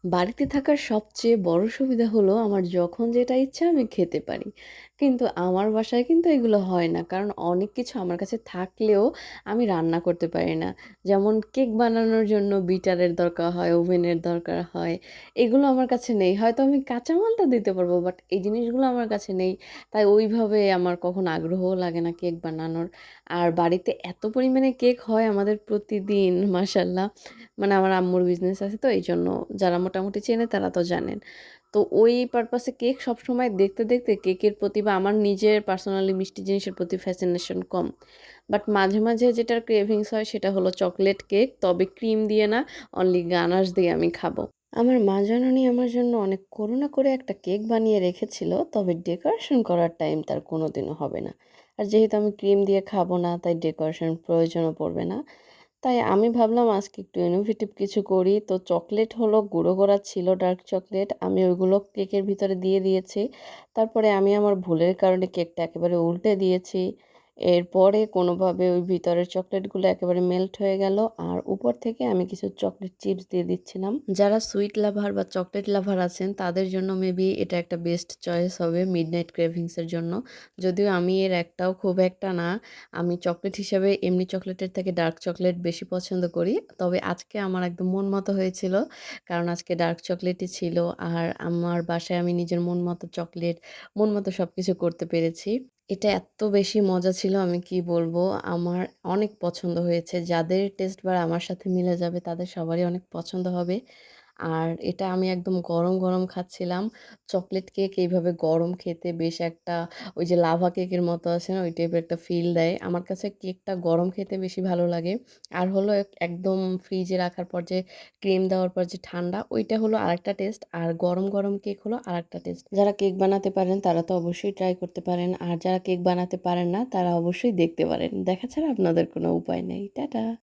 বাড়িতে থাকার সবচেয়ে বড় সুবিধা হলো আমার যখন যেটা ইচ্ছা আমি খেতে পারি। কিন্তু আমার বাসায় কিন্তু এগুলো হয় না। কারণ অনেক কিছু আমার কাছে থাকলেও আমি রান্না করতে পারি না। যেমন কেক বানানোর জন্য বিটারের দরকার হয়, ওভেনের দরকার হয়। এগুলো আমার কাছে নেই। হয়তো আমি কাঁচামালটা দিতে পারবো বাট এই জিনিসগুলো আমার কাছে নেই। তাই ওইভাবে আমার কখনো আগ্রহও লাগে না কেক বানানোর। আর বাড়িতে এত পরিমাণে কেক হয় আমাদের প্রতিদিন মাশাআল্লাহ। মানে আমার আম্মুর বিজনেস আছে তো এইজন্য যারা মোটামুটি চেনে তারা তো জানেন। তো ওই পারপাসে কেক সবসময় দেখতে, দেখতে কেকের প্রতি বা আমার নিজের পার্সোনালি মিষ্টি জিনিসের প্রতি ফ্যাসিনেশন কম। বাট মাঝে, মাঝে যেটার ক্রেভিংস হয় সেটা হলো চকোলেট কেক। তবে ক্রিম দিয়ে না, অনলি গানাশ দিয়ে আমি খাবো। আমার মা জানানি আমার জন্য অনেক করুণা করে একটা কেক বানিয়ে রেখেছিল। তবে ডেকোরেশন করার টাইম তার কোনোদিনও হবে না। আর যেহেতু আমি ক্রিম দিয়ে খাবো না তাই ডেকোরেশন প্রয়োজনও পড়বে না। তাই আমি ভাবলাম আজকে একটু ইনোভেটিভ কিছু করি। তো চকোলেট হলো গুঁড়ো করা ছিল ডার্ক চকোলেট। আমি ওইগুলো কেকের ভিতরে দিয়ে দিয়েছি। তারপরে আমি আমার ভুলের কারণে কেকটা একেবারে উল্টে দিয়েছি। এরপরে কোনোভাবে ওই ভিতরের চকোলেটগুলো একেবারে মেল্ট হয়ে গেল। আর উপর থেকে আমি কিছু চকোলেট চিপস দিয়ে দিচ্ছিলাম। যারা সুইট লাভার বা চকোলেট লাভার আছেন তাদের জন্য মেবি এটা একটা বেস্ট চয়েস হবে মিডনাইট ক্রেভিংস এর জন্য। যদিও আমি এর একটাও খুব একটা না। আমি চকোলেট হিসেবে এমনি চকোলেটের থেকে ডার্ক চকোলেট বেশি পছন্দ করি। তবে আজকে আমার একদম মন মতো হয়েছিল। কারণ আজকে ডার্ক চকোলেটই ছিল। আর আমার বাসায় আমি নিজের মন মতো চকোলেট, মন মতো সবকিছু করতে পেরেছি। এটা এত বেশি মজা ছিল আমি কি বলবো। আমার অনেক পছন্দ হয়েছে। যাদের টেস্ট বার আমার সাথে মিলে যাবে তাদের সবারই অনেক পছন্দ হবে। আর এটা আমি একদম গরম, গরম খাচ্ছিলাম। চকোলেট কেক এইভাবে গরম খেতে বেশ একটা ওই যে লাভা কেকের মতো আছে না? ওই টাইপের একটা ফিল দেয়। আমার কাছে কেকটা গরম খেতে বেশি ভালো লাগে। আর হলো একদম ফ্রিজে রাখার পর যে ক্রিম দেওয়ার পর যে ঠান্ডা, ওইটা হলো আরেকটা টেস্ট। আর গরম, গরম কেক হলো আরেকটা টেস্ট। যারা কেক বানাতে পারেন তারা তো অবশ্যই ট্রাই করতে পারেন। আর যারা কেক বানাতে পারেন না তারা অবশ্যই দেখতে পারেন। দেখা ছাড়া আপনাদের কোনো উপায় নেই। টাটা।